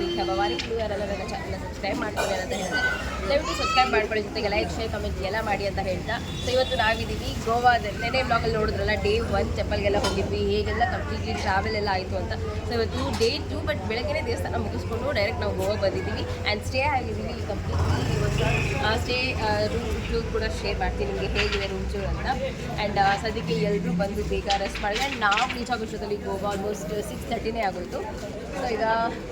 Weak have a very good ಯಾರೆಲ್ಲ ನನ್ನ ಚಾನಲ್ನ ಸಬ್ಸ್ಕ್ರೈಬ್ ಮಾಡ್ಕೊಳ್ಳಿ ಅಂತ ಹೇಳಿದೆ. ದಯವಿಟ್ಟು ಸಬ್ಸ್ಕ್ರೈಬ್ ಮಾಡ್ಕೊಳ್ಳಿ, ಜೊತೆಗೆ ಲೈಕ್ ಶೇರ್ ಕಮೆಂಟ್ ಎಲ್ಲ ಮಾಡಿ ಅಂತ ಹೇಳ್ತಾ. ಸೊ ಇವತ್ತು ನಾವಿದ್ದೀವಿ ಗೋವಾದಲ್ಲಿ. ನೆನೆ ಬ್ಲಾಗಲ್ಲಿ ನೋಡಿದ್ರಲ್ಲ ಡೇ 1 ಟೆಂಪಲ್ಗೆಲ್ಲ ಹೋಗಿದ್ವಿ, ಹೇಗೆಲ್ಲ ಕಂಪ್ಲೀಟ್ಲಿ ಟ್ರಾವೆಲ್ ಎಲ್ಲ ಆಯಿತು ಅಂತ. ಸೊ ಇವತ್ತು ಡೇ 2, ಬಟ್ ಬೆಳಗ್ಗೆ ದೇವಸ್ಥಾನ ಮುಗಿಸ್ಕೊಂಡು ಡೈರೆಕ್ಟ್ ನಾವು ಗೋವಾ ಬಂದಿದ್ದೀವಿ ಆ್ಯಂಡ್ ಸ್ಟೇ ಆಗಿದ್ದೀವಿ ಕಂಪ್ಲೀಟ್ಲಿ. ಇವತ್ತು ಸ್ಟೇ ರೂಮ್ ಕೂಡ ಶೇರ್ ಮಾಡ್ತೀನಿ ನಿಮಗೆ ಹೇಗಿದೆ ರೂಮ್ ಟೂರ್ ಅಂತ. ಆ್ಯಂಡ್ ಸದ್ಯಕ್ಕೆ ಎಲ್ಲರೂ ಬಂದು ಬೇಗ ರೆಸ್ಟ್ ಮಾಡಿದ್ರೆ ಆ್ಯಂಡ್ ನಾವು ರೀಚ್ ಆಗೋಷ್ಟೊತ್ತಲ್ಲಿ ಗೋವಾ ಆಲ್ಮೋಸ್ಟ್ 6:30 ಆಗೋಯಿತು. ಸೊ ಈಗ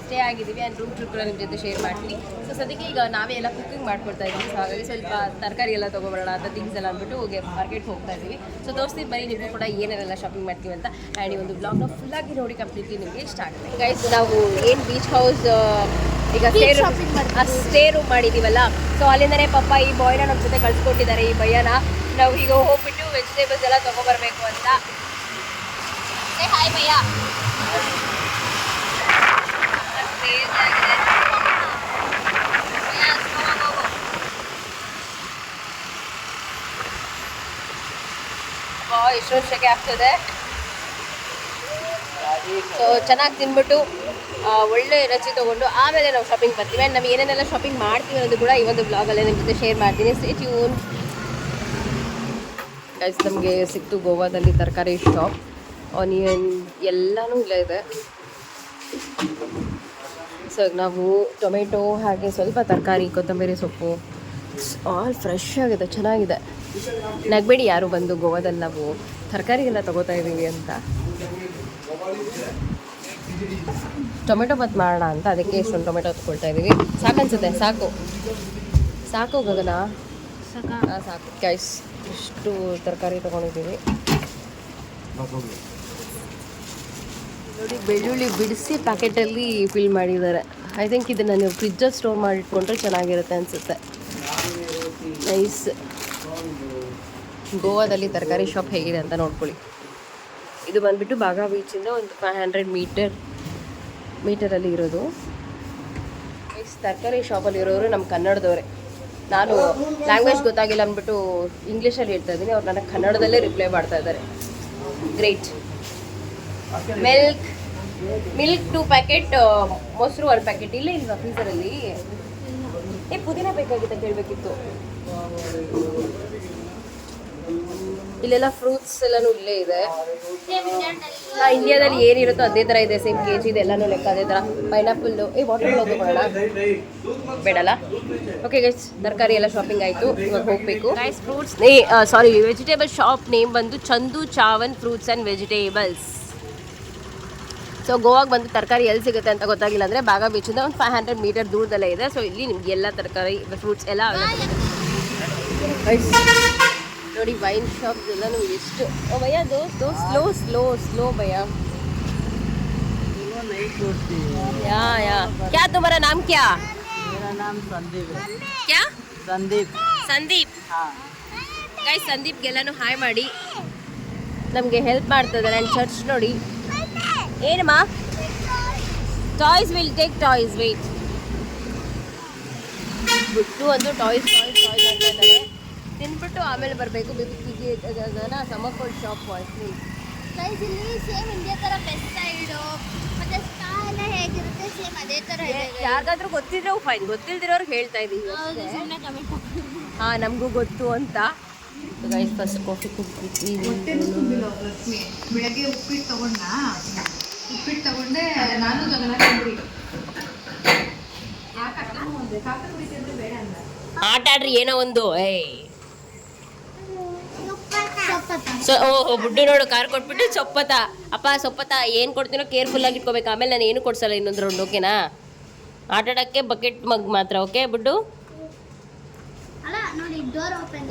ಸ್ಟೇ ಆಗಿದ್ದೀವಿ ಆ್ಯಂಡ್ ರೂಮ್ ಟೂರ್ ಕೂಡ ನಿಮ್ಮ ಜೊತೆ ಶೇರ್ ಮಾಡ್ತೀನಿ. ಸೊ ಸದ್ಯಕ್ಕೆ ಈಗ ನಾವೇ ಎಲ್ಲ ಕುಕಿಂಗ್ ಮಾಡ್ಕೊಡ್ತಾ ಇದ್ದೀವಿ. ಸೊ ಹಾಗಾಗಿ ಸ್ವಲ್ಪ ತರಕಾರಿ ಎಲ್ಲ ತೊಗೊಬರೋಣ ಅಂತ ಥಿಂಗ್ಸ್ ಎಲ್ಲ ಅಂದ್ಬಿಟ್ಟು ಮಾರ್ಕೆಟ್ ಹೋಗ್ತಾ ಇದ್ದೀವಿ. ಸೊ ತೋರಿಸ್ತೀವಿ ಬರೀ ನಿಮಗೂ ಕೂಡ ಏನೇನೆಲ್ಲ ಶಾಪಿಂಗ್ ಮಾಡ್ತೀವಿ ಅಂತ. ಆ್ಯಂಡ್ ಈ ಒಂದು ಬ್ಲಾಗ್ನ ಫುಲ್ಲಾಗಿ ನೋಡಿ ಕಂಪ್ಲೀಟ್ಲಿ ನಿಮಗೆ ಇಷ್ಟ ಆಗುತ್ತೆ. ಗೈಸ್ ನಾವು ಏನು ಬೀಚ್ ಹೌಸ್ ಈಗ ಸ್ಟೇ ರೂಮ್ ಮಾಡಿದ್ದೀವಲ್ಲ, ಸೊ ಅಲ್ಲಿಂದನೇ ಪಾಪ ಈ ಬಾಯ್ನ ನಮ್ಮ ಜೊತೆ ಕಳ್ಸಿಕೊಟ್ಟಿದ್ದಾರೆ. ಈ ಭಯ್ಯನ ನಾವು ಈಗ ಹೋಗ್ಬಿಟ್ಟು ವೆಜಿಟೇಬಲ್ಸ್ ಎಲ್ಲ ತೊಗೊಬರ್ಬೇಕು ಅಂತ. ಹಾಯ್ ಭಯ್ಯ. ಎಷ್ಟು ವರ್ಷಕ್ಕೆ ಆಗ್ತದೆ. ಸೊ ಚೆನ್ನಾಗಿ ತಿನ್ಬಿಟ್ಟು ಒಳ್ಳೆ ಎನರ್ಜಿ ತೊಗೊಂಡು ಆಮೇಲೆ ನಾವು ಶಾಪಿಂಗ್ ಬರ್ತೀವಿ. ಆ್ಯಂಡ್ ನಾವು ಏನೇನೆಲ್ಲ ಶಾಪಿಂಗ್ ಮಾಡ್ತೀವಿ ಅನ್ನೋದು ಕೂಡ ಈ ಒಂದು ಬ್ಲಾಗಲ್ಲೇ ನಿಮ್ಮ ಜೊತೆ ಶೇರ್ ಮಾಡ್ತೀನಿ. Stay tune. ಗೈಸ್ ನಮಗೆ ಸಿಕ್ತು ಗೋವಾದಲ್ಲಿ ತರಕಾರಿ ಶಾಪ್. ಆನಿಯನ್ ಎಲ್ಲನೂ ಇಲ್ಲೇ ಇದೆ. ಸೊ ನಾವು ಟೊಮೆಟೊ ಹಾಗೆ ಸ್ವಲ್ಪ ತರಕಾರಿ, ಕೊತ್ತಂಬರಿ ಸೊಪ್ಪು ಆಲ್ ಫ್ರೆಶ್ ಆಗಿದೆ, ಚೆನ್ನಾಗಿದೆ. ನಗಬೇಡಿ ಯಾರು ಬಂದು ಗೋವಾದಲ್ಲಿ ನಾವು ತರಕಾರಿ ಎಲ್ಲ ತೊಗೋತಾ ಇದ್ದೀವಿ ಅಂತ. ಟೊಮೆಟೊ ಬಾತ್ ಮಾಡೋಣ ಅಂತ ಅದಕ್ಕೆ ಇಷ್ಟೊಂದು ಟೊಮೆಟೊ ತೊಗೊಳ್ತಾ ಇದ್ದೀವಿ. ಸಾಕನ್ಸುತ್ತೆ, ಸಾಕು ಗಗನ, ಸಾಕು ಗೈಸ್. ಇಷ್ಟು ತರಕಾರಿ ತೊಗೊಂಡಿದ್ದೀವಿ ನೋಡಿ. ಬೆಳ್ಳುಳ್ಳಿ ಬಿಡಿಸಿ ಪ್ಯಾಕೆಟಲ್ಲಿ ಫಿಲ್ ಮಾಡಿದ್ದಾರೆ. ಐ ಥಿಂಕ್ ಇದನ್ನು ನೀವು ಫ್ರಿಜ್ಜಲ್ಲಿ ಸ್ಟೋರ್ ಮಾಡಿಟ್ಕೊಂಡ್ರೆ ಚೆನ್ನಾಗಿರುತ್ತೆ ಅನಿಸುತ್ತೆ. ನೈಸ್. ಗೋವಾದಲ್ಲಿ ತರಕಾರಿ ಶಾಪ್ ಹೇಗಿದೆ ಅಂತ ನೋಡ್ಕೊಳ್ಳಿ. ಇದು ಬಂದುಬಿಟ್ಟು ಬಾಗಾ ಬೀಚಿಂದ ಒಂದು 500 ಮೀಟರಲ್ಲಿ ಇರೋದು. ತರಕಾರಿ ಶಾಪಲ್ಲಿ ಇರೋರು ನಮ್ಮ ಕನ್ನಡದವರೇ. ನಾನು ಲ್ಯಾಂಗ್ವೇಜ್ ಗೊತ್ತಾಗಿಲ್ಲ ಅಂದ್ಬಿಟ್ಟು ಇಂಗ್ಲೀಷಲ್ಲಿ ಹೇಳ್ತಾ ಇದ್ದೀನಿ, ಅವ್ರು ನನಗೆ ಕನ್ನಡದಲ್ಲೇ ರಿಪ್ಲೈ ಮಾಡ್ತಾ ಇದ್ದಾರೆ. ಗ್ರೇಟ್. ಮಿಲ್ಕ್ 2 ಪ್ಯಾಕೆಟ್, ಮೊಸರು 1 ಪ್ಯಾಕೆಟ್. ಇಲ್ಲೇ ಇಲ್ವಾ ಫ್ರೀಸರಲ್ಲಿ? ಪುದೀನ ಬೇಕಾಗಿತ್ತ ಕೇಳಬೇಕಿತ್ತು. ಇಲ್ಲೆಲ್ಲ ಫ್ರೂಟ್ಸ್ ಎಲ್ಲನೂ ಇಲ್ಲೇ ಇದೆ. ಇಂಡಿಯಾದಲ್ಲಿ ಏನಿರುತ್ತೋ ಅದೇ ಥರ ಇದೆ, ಸೇಮ್ KG ಇದೆ ಎಲ್ಲನೂ ಲೆಕ್ಕ ಅದೇ ಥರ. ಪೈನಾಪಲ್ಲು ವಾಟರ್ ಮೆಲನ್ ತೊಗೊಳ್ಳೋಣ ಬೇಡಲ್ಲ? ಓಕೆ ಗೈಸ್, ತರಕಾರಿ ಎಲ್ಲ ಶಾಪಿಂಗ್ ಆಯಿತು, ಇವಾಗ ಹೋಗಬೇಕು. Guys fruits vegetable shop name ಬಂದು Chandu Chavan fruits and vegetables. So ಗೋವಾಗೆ ಬಂದು ತರಕಾರಿ ಎಲ್ಲಿ ಸಿಗುತ್ತೆ ಅಂತ ಗೊತ್ತಾಗಿಲ್ಲ ಅಂದರೆ ಬಾಗಾ ಬೀಚಿಂದ ಒಂದು 500 ಮೀಟರ್ ದೂರದಲ್ಲೇ ಇದೆ. ಸೊ ಇಲ್ಲಿ ನಿಮ್ಗೆ ಎಲ್ಲ ತರಕಾರಿ ಫ್ರೂಟ್ಸ್ ಎಲ್ಲ ನೋಡಿ. ವೈನ್ ಶಾಪ್ಸ್ ಎಲ್ಲನೂ ಎಷ್ಟು. ಓ ಭಯ್ಯ, ದೋ ಸ್ಲೋ ಭಯ್ಯ. ಯಾ क्या तुम्हारा नाम क्या? मेरा नाम संदीप है. क्या? संदीप. ಗೈಸ್ ಸಂದೀಪ್ಗೆಲ್ಲನೂ ಹಾಯ್ ಮಾಡಿ, ನಮಗೆ ಹೆಲ್ಪ್ ಮಾಡ್ತದೆ. ನನ್ನ ಚರ್ಚ್ ನೋಡಿ. ಏನಮ್ಮ? Toys will take toys. Wait, ಬಿಟ್ಟು ಒಂದು ಟಾಯ್ಸ್ ಅಂತ ಇದ್ದಾರೆ. ತಿನ್ಬಿಟ್ಟು ಆಮೇಲೆ ಬರಬೇಕು. ಬೇಬಿಗೆ ಸಮ್ಮರ್ ಕೋಲ್ಡ್ ಶಾಪ್ ವಾಯ್ಸ್ಲಿ. ಗೈಸ್ ಇಲ್ಲಿ ಸೇಮ್ ಇಂಡಿಯಾ ಥರ ಬೆಸ್ಟ್ ಸೈಡು ಮತ್ತು ಸ್ಟಾ ಎಲ್ಲ ಹೇಗಿರುತ್ತೆ ಸೇಮ್ ಅದೇ ಥರ ಇದೆ. ಯಾರಿಗಾದ್ರೂ ಗೊತ್ತಿದ್ರೆ ಫೈನ್, ಗೊತ್ತಿಲ್ದಿರೋರ್ಗೆ ಹೇಳ್ತಾ ಇದ್ದೀವಿ. ಸುಮ್ಮನೆ ಕಮೆಂಟ್ ಹಾಂ, ನಮಗೂ ಗೊತ್ತು ಅಂತ. ಗೈಸ್ ಫಸ್ಟ್ ಕಾಫಿ ಕುಡ್ಬಿಟ್ಟು ಬೆಳಗ್ಗೆ ಉಪ್ಪಿಟ್ಟು ತಗೊಂಡೆ ನಾನು ಜಗನ ತಿಂದ್ರಿ. ಆಟ ಆಡ್ರಿ ಏನೋ ಒಂದು. ಸೊ ಬುಡ್ಡು ನೋಡು, ಕಾರ್ ಕೊಟ್ಬಿಟ್ಟು ಸೊಪ್ಪತ್ತ. ಅಪ್ಪ ಸೊಪ್ಪತ್ತ ಏನು ಕೊಡ್ತೀನೋ ಕೇರ್ಫುಲ್ಲಾಗಿ ಇಟ್ಕೋಬೇಕು. ಆಮೇಲೆ ನಾನು ಏನು ಕೊಡ್ಸಲ್ಲ ಇನ್ನೊಂದು ರೌಂಡ್, ಓಕೆನಾ? ಆಟ ಆಡೋಕ್ಕೆ ಬಕೆಟ್ ಮಗ್ ಮಾತ್ರ, ಓಕೆ ಬುಡ್ಡು?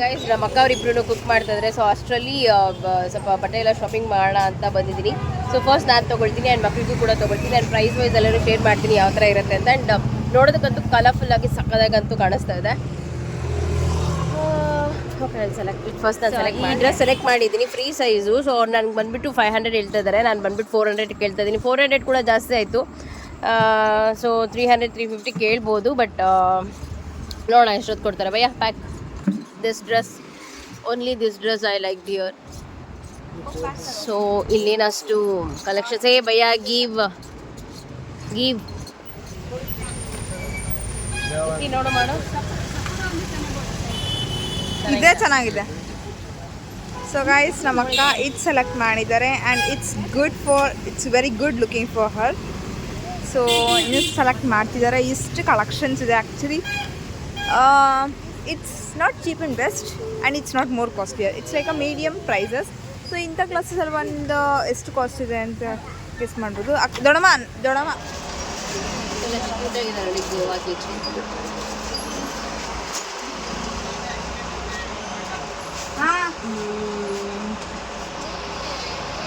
ಗೈಸ್ ನಮ್ಮ ಅಕ್ಕ ಅವರಿಬ್ರು ಕುಕ್ ಮಾಡ್ತಾಯಿದ್ರೆ. ಸೊ ಅಷ್ಟರಲ್ಲಿ ಸ್ವಲ್ಪ ಬಟ್ಟೆ ಎಲ್ಲ ಶಾಪಿಂಗ್ ಮಾಡೋಣ ಅಂತ ಬಂದಿದ್ದೀನಿ. ಸೊ ಫಸ್ಟ್ ನಾನು ತೊಗೊಳ್ತೀನಿ ಆ್ಯಂಡ್ ಮಕ್ಕಳಿಗೂ ಕೂಡ ತೊಗೊಳ್ತೀನಿ. ಆ್ಯಂಡ್ ಪ್ರೈಸ್ ವೈಸ್ ಎಲ್ಲರೂ ಶೇರ್ ಮಾಡ್ತೀನಿ ಯಾವ ಥರ ಇರುತ್ತೆ ಅಂತ. ಆ್ಯಂಡ್ ನೋಡೋದಕ್ಕಂತೂ ಕಲರ್ಫುಲ್ಲಾಗಿ ಸಕ್ಕದಾಗಂತೂ ಕಾಣಿಸ್ತಾ ಇದೆ. ಓಕೆ, ಫಸ್ಟ್ ನಾನು ಈ ಡ್ರೆಸ್ ಸೆಲೆಕ್ಟ್ ಮಾಡಿದ್ದೀನಿ, ಫ್ರೀ ಸೈಜು. ಸೊ ನನಗೆ ಬಂದುಬಿಟ್ಟು 500 ಹೇಳ್ತಾ ಇದ್ದಾರೆ, ನಾನು ಬಂದುಬಿಟ್ಟು 400 ಕೇಳ್ತಾ ಇದ್ದೀನಿ. 400 ಕೂಡ ಜಾಸ್ತಿ ಆಯಿತು. ಸೊ 300-350 ಕೇಳ್ಬೋದು, ಬಟ್ ನೋಡೋಣ ಎಷ್ಟೊತ್ತು ಕೊಡ್ತಾರೆ. ಭಯ್ಯ pack this dress, only this dress I like dear. So ಇಲ್ಲೇನಷ್ಟು ಕಲೆಕ್ಷನ್ಸ್. ಭಯ್ಯ ಗಿವ್ ನೋಡು ಮಾಡು. ಇದೇ ಚೆನ್ನಾಗಿದೆ. ಸೊ ಗೈಸ್, ನಮ್ಮ ಅಕ್ಕ ಇದು ಸೆಲೆಕ್ಟ್ ಮಾಡಿದ್ದಾರೆ and it's very good looking for her. So ಇನ್ನು ಸೆಲೆಕ್ಟ್ ಮಾಡ್ತಿದ್ದಾರೆ. ಇಷ್ಟು ಕಲೆಕ್ಷನ್ಸ್ ಇದೆ actually. It's not cheap and best and it's not more costlier. It's like a medium prices. So ಇಂಥ ಕ್ಲಾಸಸಲ್ಲಿ ಒಂದು ಎಷ್ಟು ಕಾಸ್ಟ್ ಇದೆ ಅಂತ ಗೆಸ್ ಮಾಡ್ಬೋದು. ದೊಡಮ್ಮ ಎಲ್ಲ ಕ್ಯೂಟಾಗಿದೆ ನೋಡಿ ಗೋವಾ ಬೀಚ್.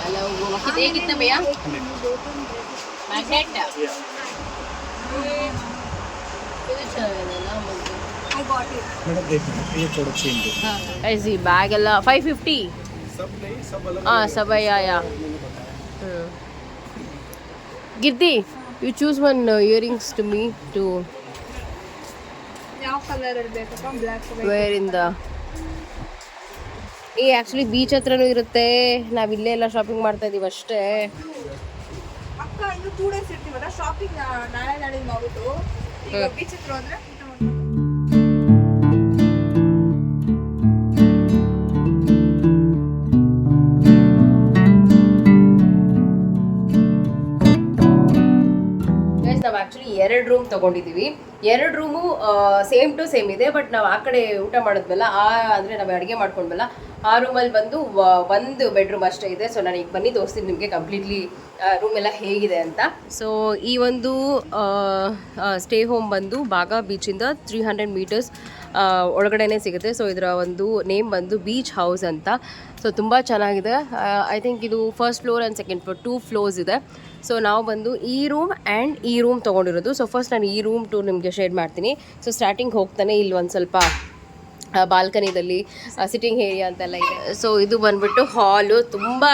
हेलो गोवा की दे कितना भैया मैग्नेट ऐसी बैग ಎಲ್ಲ 550 हाँ सब या गिरती you choose one earrings to me to ಯಾವ ಕಲರಲ್ಲಿ ಬೇಕಪ್ಪ? Black wear in the actually beach ಹತ್ರನೂ ಇರುತ್ತೆ. ನಾವು ಇಲ್ಲೇ ಎಲ್ಲ ಶಾಪಿಂಗ್ ಮಾಡ್ತಾ ಇದೀವಿ ಅಷ್ಟೇ. ಅಕ್ಕ ಇನ್ನು 2 days ಇರ್ತೀವಲ್ಲ ಶಾಪಿಂಗ್, ನಾಳೆ ನಾಡಿದ್ದು ಮಾಡ್ಬಿಟ್ಟು ಈಗ ಬೀಚ್ ಹತ್ರ ಹೋದ್ರೆ ನಾವು ಆ್ಯಕ್ಚುಲಿ 2 ರೂಮ್ ತೊಗೊಂಡಿದ್ದೀವಿ. 2 ರೂಮು ಸೇಮ್ ಟು ಸೇಮ್ ಇದೆ. ಬಟ್ ನಾವು ಆ ಕಡೆ ಊಟ ಮಾಡಿದ್ವಲ್ಲ, ಅಂದರೆ ನಾವು ಅಡುಗೆ ಮಾಡ್ಕೊಂಡ್ವಲ್ಲ, ಆ ರೂಮಲ್ಲಿ ಬಂದು 1 ಬೆಡ್ರೂಮ್ ಅಷ್ಟೇ ಇದೆ. ಸೊ ನಾನು ಈಗ ಬನ್ನಿ ತೋರಿಸ್ತೀನಿ ನಿಮಗೆ ಕಂಪ್ಲೀಟ್ಲಿ ರೂಮ್ ಎಲ್ಲ ಹೇಗಿದೆ ಅಂತ. ಸೊ ಈ ಒಂದು ಸ್ಟೇ ಹೋಮ್ ಬಂದು ಬಾಗಾ ಬೀಚಿಂದ 300 ಮೀಟರ್ಸ್ ಒಳಗಡೆನೇ ಸಿಗುತ್ತೆ. ಸೊ ಇದರ ಒಂದು ನೇಮ್ ಬಂದು ಬೀಚ್ ಹೌಸ್ ಅಂತ. ಸೊ ತುಂಬ ಚೆನ್ನಾಗಿದೆ. ಐ ಥಿಂಕ್ ಇದು first floor and second floor 2 floors ಇದೆ. ಸೊ ನಾವು ಬಂದು ಈ ರೂಮ್ ಆ್ಯಂಡ್ ಈ ರೂಮ್ ತೊಗೊಂಡಿರೋದು. ಸೊ ಫಸ್ಟ್ ನಾನು ಈ ರೂಮ್ ಟೂರ್ ನಿಮಗೆ ಶೇರ್ ಮಾಡ್ತೀನಿ. ಸೊ ಸ್ಟಾರ್ಟಿಂಗ್ ಹೋಗ್ತಾನೆ ಇಲ್ಲಿ ಒಂದು ಸ್ವಲ್ಪ ಬಾಲ್ಕನಿದಲ್ಲಿ ಸಿಟ್ಟಿಂಗ್ ಏರಿಯಾ ಅಂತೆಲ್ಲ ಇದೆ. ಸೊ ಇದು ಬಂದ್ಬಿಟ್ಟು ಹಾಲು. ತುಂಬ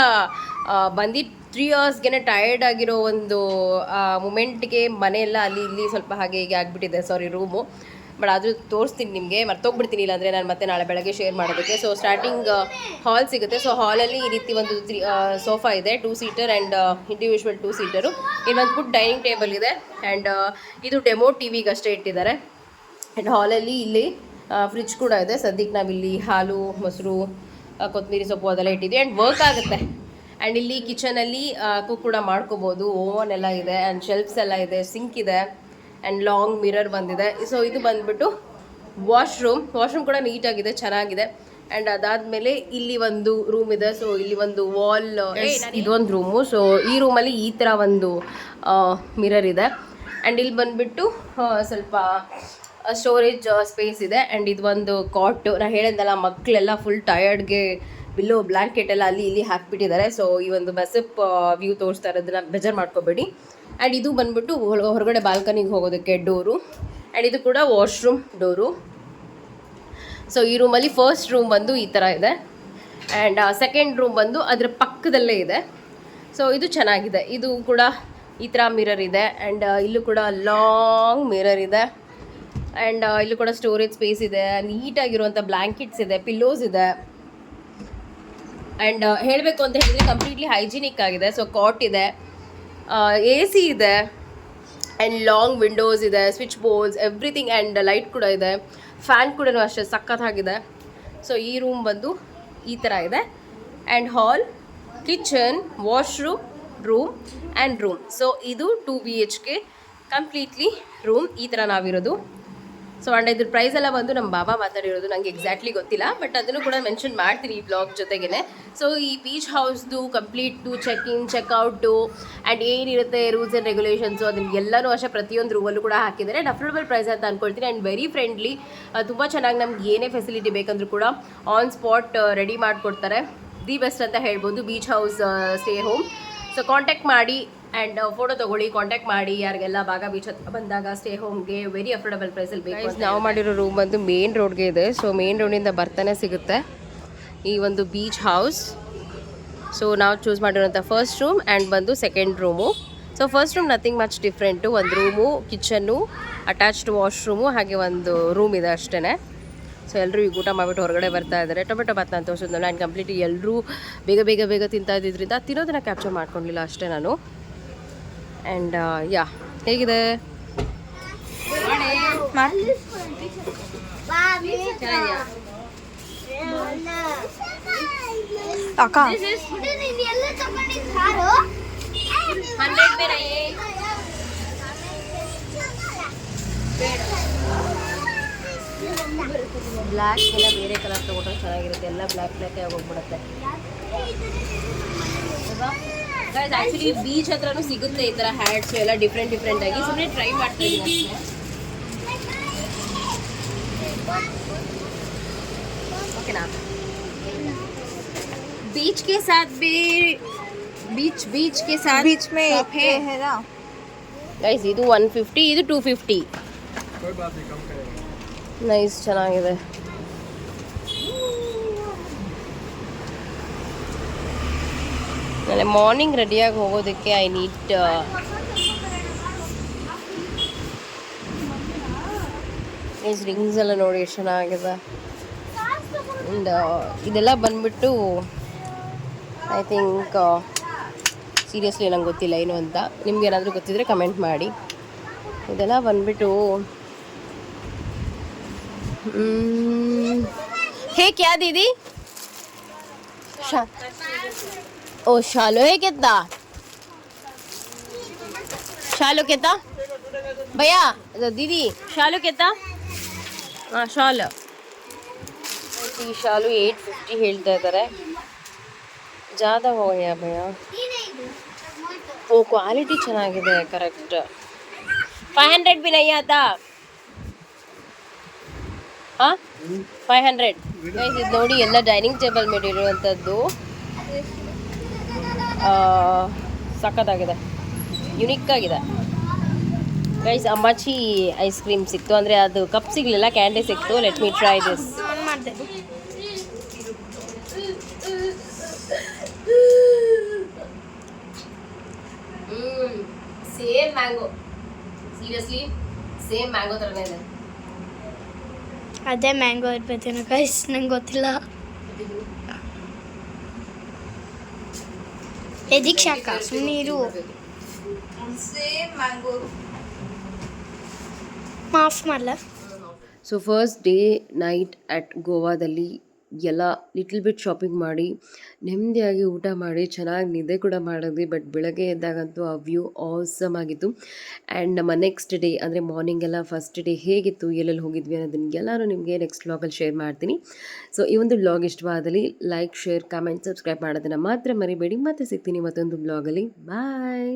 ಬಂದು 3 ಅವರ್ಸ್ಗೆ ಟಯರ್ಡ್ ಆಗಿರೋ ಒಂದು ಮೂಮೆಂಟ್ಗೆ ಮನೆಯೆಲ್ಲ ಅಲ್ಲಿ ಇಲ್ಲಿ ಸ್ವಲ್ಪ ಹಾಗೆ ಹೀಗೆ ಆಗಿಬಿಟ್ಟಿದೆ. ಸಾರಿ ರೂಮು, ಬಟ್ ಆದರೂ ತೋರಿಸ್ತೀನಿ ನಿಮಗೆ. ಮರ್ತೋಗ್ಬಿಡ್ತೀನಿ, ಇಲ್ಲಾಂದರೆ ನಾನು ಮತ್ತೆ ನಾಳೆ ಬೆಳಗ್ಗೆ ಶೇರ್ ಮಾಡೋದಕ್ಕೆ. ಸೊ ಸ್ಟಾರ್ಟಿಂಗ್ ಹಾಲ್ ಸಿಗುತ್ತೆ. ಸೊ ಹಾಲಲ್ಲಿ ಈ ರೀತಿ ಒಂದು ಸೋಫಾ ಇದೆ, 2 ಸೀಟರ್ ಆ್ಯಂಡ್ ಇಂಡಿವಿಜುವಲ್ 2 ಸೀಟರು. ಇನ್ನೊಂದು ಪುಟ್ ಡೈನಿಂಗ್ ಟೇಬಲ್ ಇದೆ ಆ್ಯಂಡ್ ಇದು ಡೆಮೋ ಟಿವಿಗೆ ಅಷ್ಟೇ ಇಟ್ಟಿದ್ದಾರೆ. ಆ್ಯಂಡ್ ಹಾಲಲ್ಲಿ ಇಲ್ಲಿ ಫ್ರಿಜ್ ಕೂಡ ಇದೆ. ಸದ್ಯಕ್ಕೆ ನಾವಿಲ್ಲಿ ಹಾಲು, ಮೊಸರು, ಕೊತ್ತಂಬರಿ ಸೊಪ್ಪು ಅದೆಲ್ಲ ಇಟ್ಟಿದ್ವಿ ಆ್ಯಂಡ್ ವರ್ಕ್ ಆಗುತ್ತೆ. ಆ್ಯಂಡ್ ಇಲ್ಲಿ ಕಿಚನಲ್ಲಿ ಕುಕ್ ಕೂಡ ಮಾಡ್ಕೋಬೋದು. ಓವನ್ ಎಲ್ಲ ಇದೆ ಆ್ಯಂಡ್ ಶೆಲ್ಫ್ಸ್ ಎಲ್ಲ ಇದೆ, ಸಿಂಕ್ ಇದೆ ಆ್ಯಂಡ್ ಲಾಂಗ್ ಮಿರರ್ ಬಂದಿದೆ. ಸೊ ಇದು ಬಂದ್ಬಿಟ್ಟು ವಾಶ್ರೂಮ್ ಕೂಡ ನೀಟಾಗಿದೆ, ಚೆನ್ನಾಗಿದೆ. ಆ್ಯಂಡ್ ಅದಾದಮೇಲೆ ಇಲ್ಲಿ ಒಂದು ರೂಮ್ ಇದೆ. ಸೊ ಇಲ್ಲಿ ಒಂದು ವಾಲ್, ಇದೊಂದು ರೂಮು. ಸೊ ಈ ರೂಮಲ್ಲಿ ಈ ಥರ ಒಂದು ಮಿರರ್ ಇದೆ. ಆ್ಯಂಡ್ ಇಲ್ಲಿ ಬಂದುಬಿಟ್ಟು ಸ್ವಲ್ಪ ಸ್ಟೋರೇಜ್ ಸ್ಪೇಸ್ ಇದೆ. ಆ್ಯಂಡ್ ಇದು ಒಂದು ಕಾಟ್. ನಾನು ಹೇಳಿದ್ನಲ್ಲ, ಮಕ್ಕಳೆಲ್ಲ ಫುಲ್ ಟಯರ್ಡ್ಗೆ ಬಿಲ್ಲೋ ಬ್ಲ್ಯಾಂಕೆಟ್ ಎಲ್ಲ ಅಲ್ಲಿ ಇಲ್ಲಿ ಹಾಕಿಬಿಟ್ಟಿದ್ದಾರೆ. ಸೊ ಈ ಒಂದು ಬೆಸಪ್ ವ್ಯೂ ತೋರಿಸ್ತಾ ಇರೋದನ್ನ ಬೇಜಾರು ಮಾಡ್ಕೋಬೇಡಿ. ಆ್ಯಂಡ್ ಇದು ಬಂದ್ಬಿಟ್ಟು ಹೊರಗಡೆ ಬಾಲ್ಕನಿಗೆ ಹೋಗೋದಕ್ಕೆ ಡೋರು. ಆ್ಯಂಡ್ ಇದು ಕೂಡ ವಾಶ್ರೂಮ್ ಡೋರು. ಸೊ ಈ ರೂಮಲ್ಲಿ ಫಸ್ಟ್ ರೂಮ್ ಬಂದು ಈ ಥರ ಇದೆ ಆ್ಯಂಡ್ ಸೆಕೆಂಡ್ ರೂಮ್ ಬಂದು ಅದರ ಪಕ್ಕದಲ್ಲೇ ಇದೆ. ಸೊ ಇದು ಚೆನ್ನಾಗಿದೆ. ಇದು ಕೂಡ ಈ ಥರ ಮಿರರ್ ಇದೆ ಆ್ಯಂಡ್ ಇಲ್ಲೂ ಕೂಡ ಲಾಂಗ್ ಮಿರರ್ ಇದೆ. ಆ್ಯಂಡ್ ಇಲ್ಲೂ ಕೂಡ ಸ್ಟೋರೇಜ್ ಸ್ಪೇಸ್ ಇದೆ, ನೀಟಾಗಿರುವಂಥ ಬ್ಲ್ಯಾಂಕೆಟ್ಸ್ ಇದೆ, ಪಿಲ್ಲೋಸ್ ಇದೆ. ಆ್ಯಂಡ್ ಹೇಳಬೇಕು ಅಂತ ಹೇಳಿದರೆ ಕಂಪ್ಲೀಟ್ಲಿ ಹೈಜಿನಿಕ್ ಆಗಿದೆ. ಸೊ ಕಾಟ್ ಇದೆ, AC ಇದೆ ಆ್ಯಂಡ್ ಲಾಂಗ್ ವಿಂಡೋಸ್ ಇದೆ, switch boards, everything. And light ಕೂಡ ಇದೆ, ಫ್ಯಾನ್ ಕೂಡ ಅಷ್ಟೇ ಸಖತ್ತಾಗಿದೆ. ಸೊ ಈ ರೂಮ್ ಬಂದು ಈ ಥರ ಇದೆ. And hall, kitchen, washroom, room and room. So ಇದು 2 BHK ಕಂಪ್ಲೀಟ್ಲಿ ರೂಮ್. ಈ ಥರ ನಾವಿರೋದು. ಸೊ ಆ್ಯಂಡ್ ಇದ್ರ ಪ್ರೈಸ್ ಎಲ್ಲ ಬಂದು ನಮ್ಮ ಬಾಬಾ ಮಾತಾಡಿರೋದು, ನನಗೆ ಎಕ್ಸಾಕ್ಟ್ಲಿ ಗೊತ್ತಿಲ್ಲ, ಬಟ್ ಅದನ್ನು ಕೂಡ ಮೆನ್ಷನ್ ಮಾಡ್ತೀನಿ ಈ ಬ್ಲಾಗ್ ಜೊತೆಗೇ. ಸೊ ಈ ಬೀಚ್ ಹೌಸ್ದು ಕಂಪ್ಲೀಟು ಚೆಕ್-ಇನ್, ಚೆಕ್ಔಟು ಆ್ಯಂಡ್ ಏನಿರುತ್ತೆ ರೂಲ್ಸ್ ಆ್ಯಂಡ್ ರೆಗ್ಯುಲೇಷನ್ಸು ಅದನ್ನು ಎಲ್ಲನೂ ಅಷ್ಟೇ ಪ್ರತಿಯೊಂದು ರೂಮಲ್ಲೂ ಕೂಡ ಹಾಕಿದ್ದಾರೆ. ಆ್ಯಂಡ್ ಅಫೋರ್ಡಬಲ್ ಪ್ರೈಸ್ ಅಂತ ಅಂದ್ಕೊಳ್ತೀನಿ. ಆ್ಯಂಡ್ ವೆರಿ ಫ್ರೆಂಡ್ಲಿ, ತುಂಬ ಚೆನ್ನಾಗಿ ನಮ್ಗೆ ಏನೇ ಫೆಸಿಲಿಟಿ ಬೇಕಂದ್ರೂ ಕೂಡ ಆನ್ ಸ್ಪಾಟ್ ರೆಡಿ ಮಾಡಿಕೊಡ್ತಾರೆ. ದಿ ಬೆಸ್ಟ್ ಅಂತ ಹೇಳ್ಬೋದು beach house stay home. So contact ಮಾಡಿ ಆ್ಯಂಡ್ ಫೋಟೋ ತೊಗೊಳ್ಳಿ, ಕಾಂಟ್ಯಾಕ್ಟ್ ಮಾಡಿ ಯಾರಿಗೆಲ್ಲ ಬಾಗಾ ಬೀಚ್ ಹತ್ರ ಬಂದಾಗ ಸ್ಟೇ ಹೋಮ್ಗೆ ವೆರಿ ಅಫೋರ್ಡಬಲ್ ಪ್ರೈಸಲ್ಲಿ ಬೇಕು. ನಾವು ಮಾಡಿರೋ ರೂಮ್ ಬಂದು ಮೇನ್ ರೋಡ್ಗೆ ಇದೆ. ಸೊ ಮೇನ್ ರೋಡಿಂದ ಬರ್ತಾನೆ ಸಿಗುತ್ತೆ ಈ ಒಂದು ಬೀಚ್ ಹೌಸ್. ಸೊ ನಾವು ಚೂಸ್ ಮಾಡಿರೋಂಥ ಫಸ್ಟ್ ರೂಮ್ ಆ್ಯಂಡ್ ಬಂದು second room. So first room nothing much different, ಒಂದು ರೂಮು, ಕಿಚನ್ನು, ಅಟ್ಯಾಚ್ಡ್ ವಾಶ್ರೂಮು, ಹಾಗೆ ಒಂದು ರೂಮ್ ಇದೆ ಅಷ್ಟೇ. ಸೊ ಎಲ್ಲರೂ ಈಗ ಊಟ ಮಾಡಿಬಿಟ್ಟು ಹೊರಗಡೆ ಬರ್ತಾ ಇದ್ದಾರೆ. ಟೊಮೆಟೊ ಬಾತ್ ನಾನು ತೋರಿಸಿದ್ನಲ್ಲ ಆ್ಯಂಡ್ ಕಂಪ್ಲೀಟ್ಲಿ ಎಲ್ಲರೂ ಬೇಗ ತಿಂತಾ ಇದ್ದಿದ್ದರಿಂದ ತಿನ್ನೋದನ್ನು ಕ್ಯಾಪ್ಚರ್ ಮಾಡ್ಕೊಂಡಿಲ್ಲ ಅಷ್ಟೇ ನಾನು. ಆ್ಯಂಡ್ ಯಾ ಹೇಗಿದೆ ಚೆನ್ನಾಗಿದೆಯಾ? ಅಕ್ಕ ಎಲ್ಲ ತಗೊಂಡಿದ್ದು ಹಾರು 100 ಬೇಡ ಬ್ಲ್ಯಾಕ್ ಎಲ್ಲ ಬೇರೆ ಕಲರ್ ತಗೊಂಡ್ರೆ ಚೆನ್ನಾಗಿರುತ್ತೆ. ಎಲ್ಲ ಬ್ಲ್ಯಾಕ್ ಆಗಿ ಹೋಗ್ಬಿಡುತ್ತೆ. ಆ್ಯಕ್ಚುಲಿ ಬೀಚ್ ಹತ್ರನೂ ಸಿಗುತ್ತೆ ಈ ಥರ ಹ್ಯಾಟ್ಸು ಎಲ್ಲ ಡಿಫ್ರೆಂಟ್ ಆಗಿ. ಸುಮ್ಮನೆ ಟ್ರೈ ಮಾಡ್ತಾ ಇದ್ದೀನಿ ಅಷ್ಟೇ. ಓಕೆನಾ? बीच के साथ भी बीच के साथ बीच में शॉप है है ना गाइस. ಇದು 150, ಇದು 250. ನೈಸ್, ಚೆನ್ನಾಗಿದೆ. ನಾಳೆ ಮಾರ್ನಿಂಗ್ ರೆಡಿಯಾಗಿ ಹೋಗೋದಕ್ಕೆ ಐ ನೀಡ್ ರಿಂಗ್ಸ್ ಎಲ್ಲ ನೋಡಿ ಎಷ್ಟು ಚೆನ್ನಾಗಿದೆ. ಆ್ಯಂಡ್ ಇದೆಲ್ಲ ಬಂದ್ಬಿಟ್ಟು ಐ ಥಿಂಕ್ ಸೀರಿಯಸ್ಲಿ ನಂಗೆ ಗೊತ್ತಿಲ್ಲ ಏನು ಅಂತ. ನಿಮ್ಗೆ ಏನಾದರೂ ಗೊತ್ತಿದ್ರೆ ಕಮೆಂಟ್ ಮಾಡಿ. ಇದೆಲ್ಲ ಬಂದ್ಬಿಟ್ಟು ಹೇ ಕ್ಯಾ ದೀದಿ ओ शालो है कितना? शालो कितना भैया? दीदी शालो कितना? हाँ ಶಾಲು. ಈ ಶಾಲು 850 ಹೇಳ್ತಾ ಇದ್ದಾರೆ. ज़्यादा हो गया भैया. ಓ ಕ್ವಾಲಿಟಿ ಚೆನ್ನಾಗಿದೆ. ಕರೆಕ್ಟ್. 500 भी नहीं आता. ಹಾಂ 500. ಇದು ನೋಡಿ ಎಲ್ಲ ಡೈನಿಂಗ್ ಟೇಬಲ್ ಮೇಲೆ ಇರುವಂಥದ್ದು. ಸಖತ್ತಾಗಿದೆ, ಯುನಿಕ್ ಆಗಿದೆ ಗೈಸ್. ಅಮ್ಮಾಚಿ ಐಸ್ ಕ್ರೀಮ್ ಸಿಕ್ತು, ಅಂದರೆ ಅದು ಕಪ್ ಸಿಗಲಿಲ್ಲ, ಕ್ಯಾಂಡಿ ಸಿಕ್ತು. Let me try this. Same mango, seriously same mango ಥರನೇ ಇದೆ. ಅದೇ ಮ್ಯಾಂಗೋ ಇರ್ಬೇಕೇನೋ ಗೈಸ್, ನಂಗೆ ಗೊತ್ತಿಲ್ಲ. ದೀಕ್ಷಾಕ ನೀರು ಸೇಮ್ ಮ್ಯಾಂಗೋ ಮಾಫ್ ಮಾಡಲ. So first day night at ಗೋವಾದಲ್ಲಿ ಎಲ್ಲ ಲಿಟಲ್ ಬಿಟ್ ಶಾಪಿಂಗ್ ಮಾಡಿ ನೆಮ್ಮದಿಯಾಗಿ ಊಟ ಮಾಡಿ ಚೆನ್ನಾಗಿ ನಿದ್ದೆ ಕೂಡ ಮಾಡಿದ್ವಿ. ಬಟ್ ಬೆಳಗ್ಗೆ ಎದ್ದಾಗಂತೂ ಆ ವ್ಯೂ ಆಸಮ್ ಆಗಿತ್ತು. ಆ್ಯಂಡ್ ನಮ್ಮ ನೆಕ್ಸ್ಟ್ ಡೇ ಅಂದರೆ ಮಾರ್ನಿಂಗ್ ಎಲ್ಲ ಫಸ್ಟ್ ಡೇ ಹೇಗಿತ್ತು, ಎಲ್ಲೆಲ್ಲಿ ಹೋಗಿದ್ವಿ ಅನ್ನೋದನ್ನ ಎಲ್ಲರೂ ನಿಮಗೆ ನೆಕ್ಸ್ಟ್ ವ್ಲಾಗಲ್ಲಿ ಶೇರ್ ಮಾಡ್ತೀನಿ. ಸೊ ಈ ಒಂದು ವ್ಲಾಗ್ ಇಷ್ಟವಾದಲ್ಲಿ ಲೈಕ್, ಶೇರ್, ಕಮೆಂಟ್, ಸಬ್ಸ್ಕ್ರೈಬ್ ಮಾಡೋದನ್ನು ಮಾತ್ರ ಮರಿಬೇಡಿ. ಮತ್ತೆ ಸಿಗ್ತೀನಿ ಮತ್ತೊಂದು ವ್ಲಾಗಲ್ಲಿ. ಬಾಯ್.